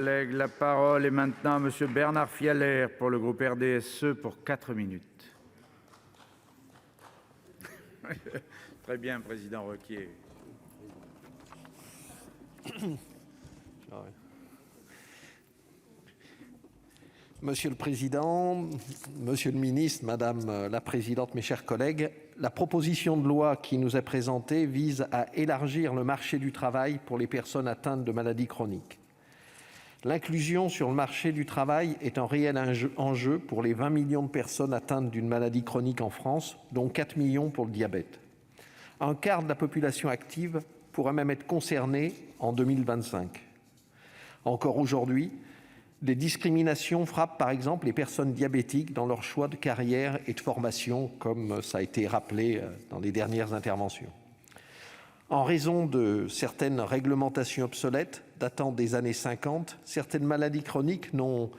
La parole est maintenant à Monsieur Bernard Fialaire pour le groupe RDSE pour 4 minutes. Très bien, Président Requier. Monsieur le Président, Monsieur le Ministre, Madame la Présidente, mes chers collègues, la proposition de loi qui nous est présentée vise à élargir le marché du travail pour les personnes atteintes de maladies chroniques. L'inclusion sur le marché du travail est un réel enjeu pour les 20 millions de personnes atteintes d'une maladie chronique en France, dont 4 millions pour le diabète. Un quart de la population active pourrait même être concernée en 2025. Encore aujourd'hui, des discriminations frappent par exemple les personnes diabétiques dans leur choix de carrière et de formation, comme ça a été rappelé dans les dernières interventions. En raison de certaines réglementations obsolètes datant des années 50, certaines maladies chroniques n'ont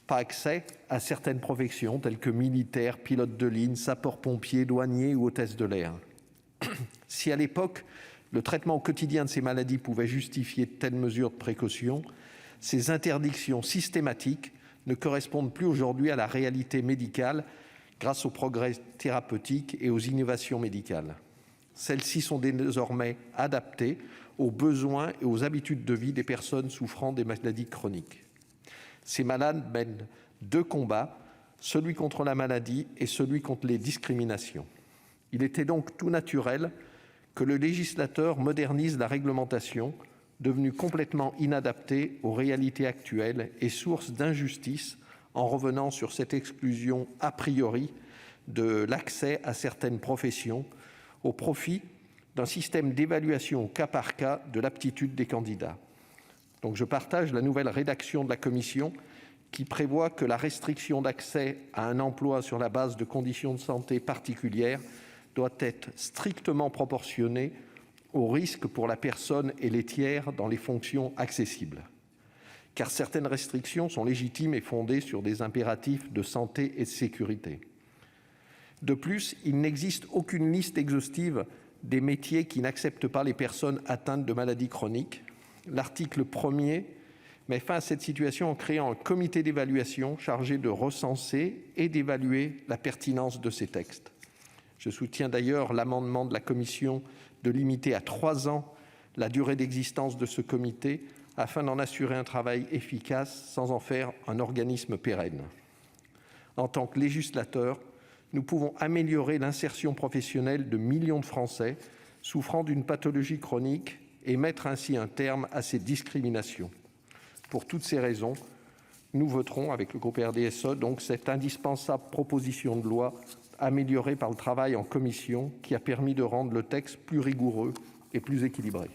pas accès à certaines professions telles que militaires, pilotes de ligne, sapeurs-pompiers, douaniers ou hôtesses de l'air. Si à l'époque, le traitement au quotidien de ces maladies pouvait justifier de telles mesures de précaution, ces interdictions systématiques ne correspondent plus aujourd'hui à la réalité médicale grâce aux progrès thérapeutiques et aux innovations médicales. Celles-ci sont désormais adaptées aux besoins et aux habitudes de vie des personnes souffrant des maladies chroniques. Ces malades mènent 2 combats, celui contre la maladie et celui contre les discriminations. Il était donc tout naturel que le législateur modernise la réglementation, devenue complètement inadaptée aux réalités actuelles et source d'injustice, en revenant sur cette exclusion a priori de l'accès à certaines professions, au profit d'un système d'évaluation au cas par cas de l'aptitude des candidats. Donc je partage la nouvelle rédaction de la Commission qui prévoit que la restriction d'accès à un emploi sur la base de conditions de santé particulières doit être strictement proportionnée au risque pour la personne et les tiers dans les fonctions accessibles. Car certaines restrictions sont légitimes et fondées sur des impératifs de santé et de sécurité. De plus, il n'existe aucune liste exhaustive des métiers qui n'acceptent pas les personnes atteintes de maladies chroniques. L'article 1er met fin à cette situation en créant un comité d'évaluation chargé de recenser et d'évaluer la pertinence de ces textes. Je soutiens d'ailleurs l'amendement de la Commission de limiter à 3 ans la durée d'existence de ce comité afin d'en assurer un travail efficace sans en faire un organisme pérenne. En tant que législateur, nous pouvons améliorer l'insertion professionnelle de millions de Français souffrant d'une pathologie chronique et mettre ainsi un terme à ces discriminations. Pour toutes ces raisons, nous voterons avec le groupe RDSE donc cette indispensable proposition de loi améliorée par le travail en commission qui a permis de rendre le texte plus rigoureux et plus équilibré.